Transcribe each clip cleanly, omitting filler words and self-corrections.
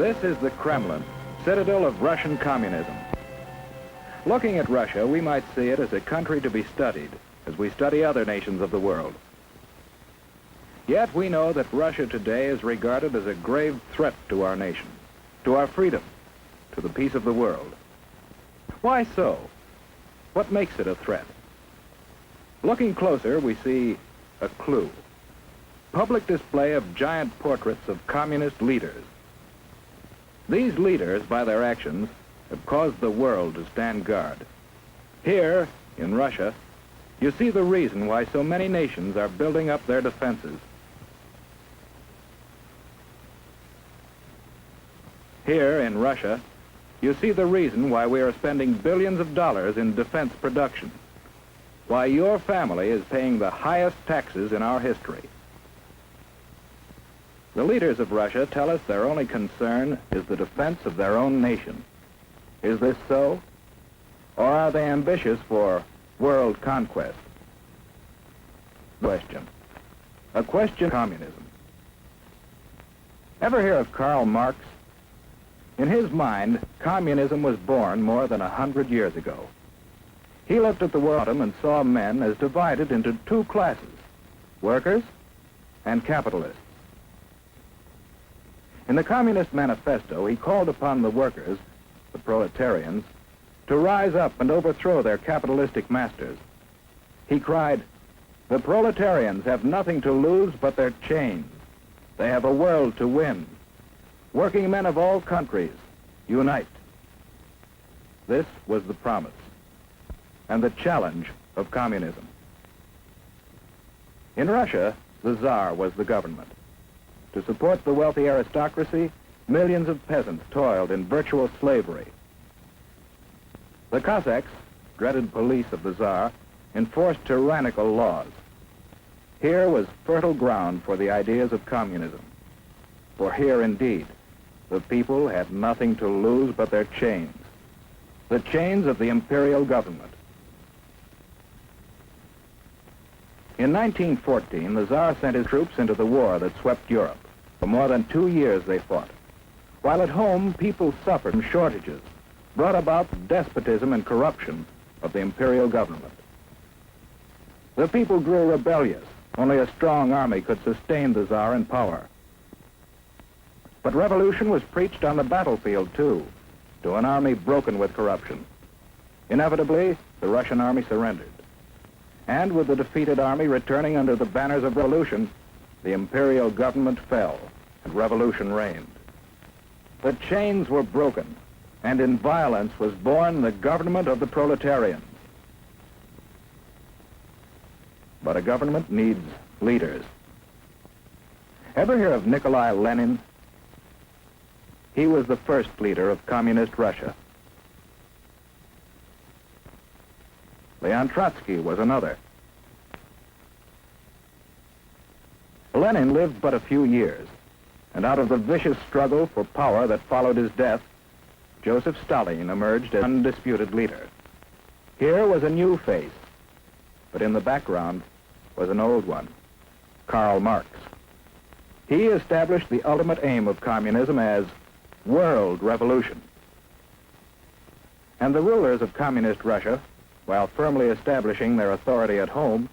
This is the Kremlin, citadel of Russian communism. Looking at Russia, we might see it as a country to be studied, as we study other nations of the world. Yet we know that Russia today is regarded as a grave threat to our nation, to our freedom, to the peace of the world. Why so? What makes it a threat? Looking closer, we see a clue. Public display of giant portraits of communist leaders. These leaders, by their actions, have caused the world to stand guard. Here, in Russia, you see the reason why so many nations are building up their defenses. Here, in Russia, you see the reason why we are spending billions of dollars in defense production, why your family is paying the highest taxes in our history. The leaders of Russia tell us their only concern is the defense of their own nation. Is this so? Or are they ambitious for world conquest? Question. A question of communism. Ever hear of Karl Marx? In his mind, communism was born more than 100 years ago. He looked at the world and saw men as divided into two classes, workers and capitalists. In the Communist Manifesto, he called upon the workers, the proletarians, to rise up and overthrow their capitalistic masters. He cried, "The proletarians have nothing to lose but their chains. They have a world to win. Working men of all countries, unite." This was the promise and the challenge of communism. In Russia, the Tsar was the government. To support the wealthy aristocracy, millions of peasants toiled in virtual slavery. The Cossacks, dreaded police of the Tsar, enforced tyrannical laws. Here was fertile ground for the ideas of communism. For here, indeed, the people had nothing to lose but their chains, the chains of the imperial government. In 1914, the Tsar sent his troops into the war that swept Europe. For more than 2 years they fought. While at home, people suffered from shortages, brought about the despotism and corruption of the imperial government. The people grew rebellious. Only a strong army could sustain the Tsar in power. But revolution was preached on the battlefield, too, to an army broken with corruption. Inevitably, the Russian army surrendered. And with the defeated army returning under the banners of revolution, the imperial government fell and revolution reigned. The chains were broken, and in violence was born the government of the proletarians. But a government needs leaders. Ever hear of Nikolai Lenin? He was the first leader of communist Russia. Leon Trotsky was another. Lenin lived but a few years, and out of the vicious struggle for power that followed his death, Joseph Stalin emerged as undisputed leader. Here was a new face, but in the background was an old one, Karl Marx. He established the ultimate aim of communism as world revolution. And the rulers of communist Russia, while firmly establishing their authority at home,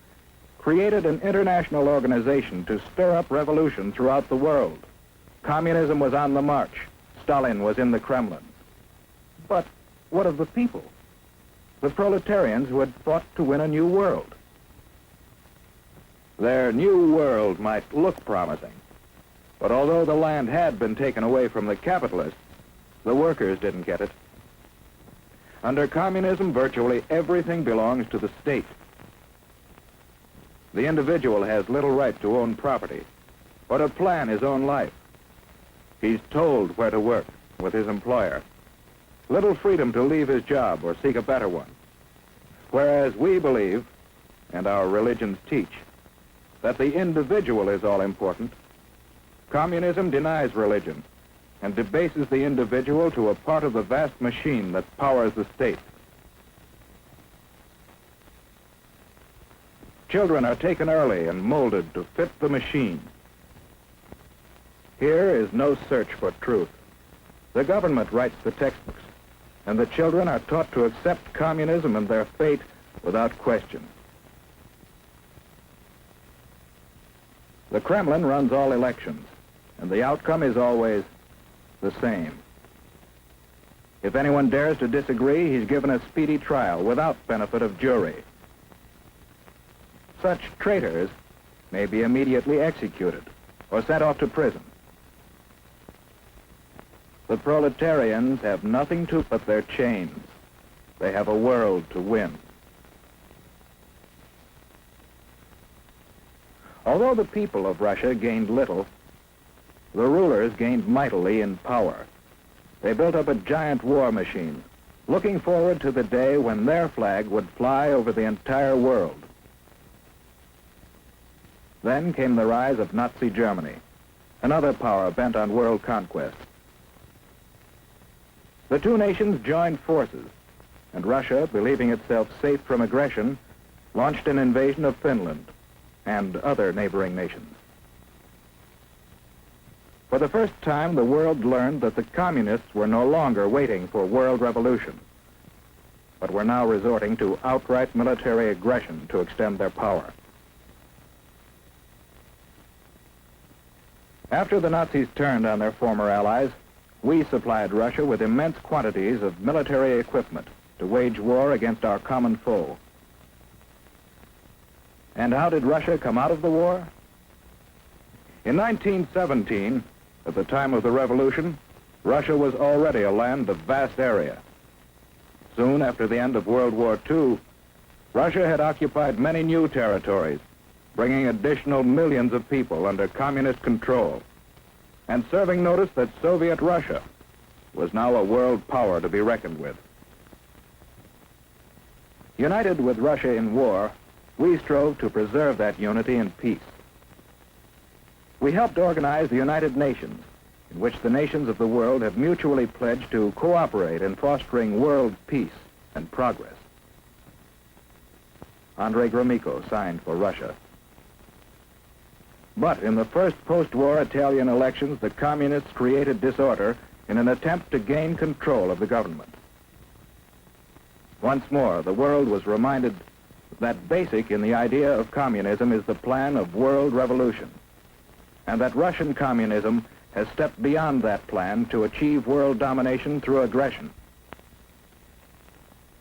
created an international organization to stir up revolution throughout the world. Communism was on the march. Stalin was in the Kremlin. But what of the people? The proletarians who had fought to win a new world. Their new world might look promising, but although the land had been taken away from the capitalists, the workers didn't get it. Under communism, virtually everything belongs to the state. The individual has little right to own property or to plan his own life. He's told where to work with his employer. Little freedom to leave his job or seek a better one. Whereas we believe, and our religions teach, that the individual is all important, communism denies religion and debases the individual to a part of the vast machine that powers the state. Children are taken early and molded to fit the machine. Here is no search for truth, The government writes the textbooks, and the children are taught to accept communism and their fate without question. The Kremlin runs all elections, and the outcome is always the same. If anyone dares to disagree, he's given a speedy trial without benefit of jury. Such traitors may be immediately executed or sent off to prison. The proletarians have nothing to but their chains. They have a world to win. Although the people of Russia gained little, the rulers gained mightily in power. They built up a giant war machine, looking forward to the day when their flag would fly over the entire world. Then came the rise of Nazi Germany, another power bent on world conquest. The two nations joined forces, and Russia, believing itself safe from aggression, launched an invasion of Finland and other neighboring nations. For the first time, the world learned that the communists were no longer waiting for world revolution, but were now resorting to outright military aggression to extend their power. After the Nazis turned on their former allies, we supplied Russia with immense quantities of military equipment to wage war against our common foe. And how did Russia come out of the war? In 1917, at the time of the revolution, Russia was already a land of vast area. Soon after the end of World War II, Russia had occupied many new territories, bringing additional millions of people under communist control, and serving notice that Soviet Russia was now a world power to be reckoned with. United with Russia in war, we strove to preserve that unity in peace. We helped organize the United Nations, in which the nations of the world have mutually pledged to cooperate in fostering world peace and progress. Andrei Gromyko signed for Russia. But in the first post-war Italian elections, the communists created disorder in an attempt to gain control of the government. Once more, the world was reminded that basic in the idea of communism is the plan of world revolution, and that Russian communism has stepped beyond that plan to achieve world domination through aggression.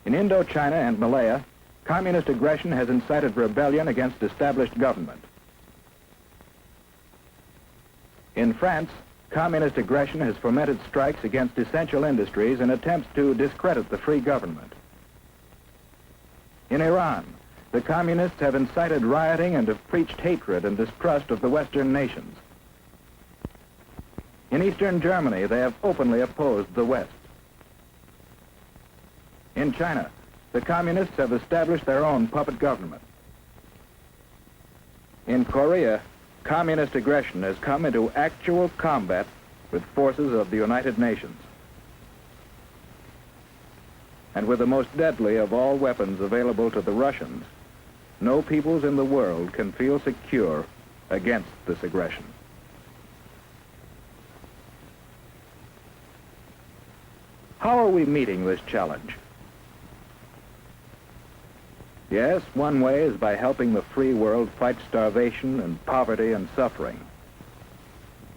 In Indochina and Malaya, communist aggression has incited rebellion against established government. In France, communist aggression has fomented strikes against essential industries in attempts to discredit the free government. In Iran, the communists have incited rioting and have preached hatred and distrust of the Western nations. In Eastern Germany, they have openly opposed the West. In China, the communists have established their own puppet government. In Korea, communist aggression has come into actual combat with forces of the United Nations. And with the most deadly of all weapons available to the Russians, no peoples in the world can feel secure against this aggression. How are we meeting this challenge? Yes, one way is by helping the free world fight starvation and poverty and suffering,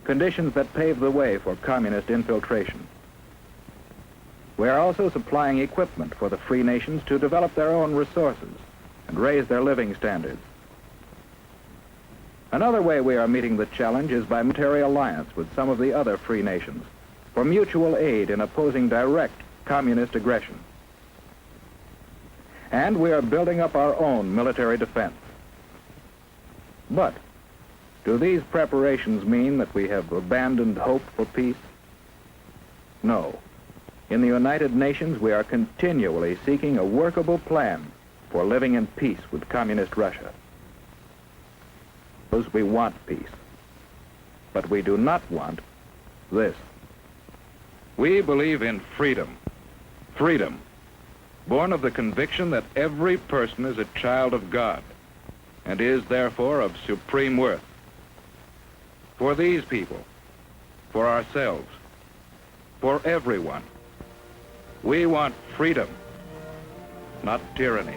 conditions that pave the way for communist infiltration. We are also supplying equipment for the free nations to develop their own resources and raise their living standards. Another way we are meeting the challenge is by military alliance with some of the other free nations for mutual aid in opposing direct communist aggression. And we are building up our own military defense. But do these preparations mean that we have abandoned hope for peace? No. In the United Nations, we are continually seeking a workable plan for living in peace with communist Russia. We want peace, but we do not want this. We believe in freedom. Freedom, born of the conviction that every person is a child of God and is therefore of supreme worth. For these people, for ourselves, for everyone. We want freedom, not tyranny.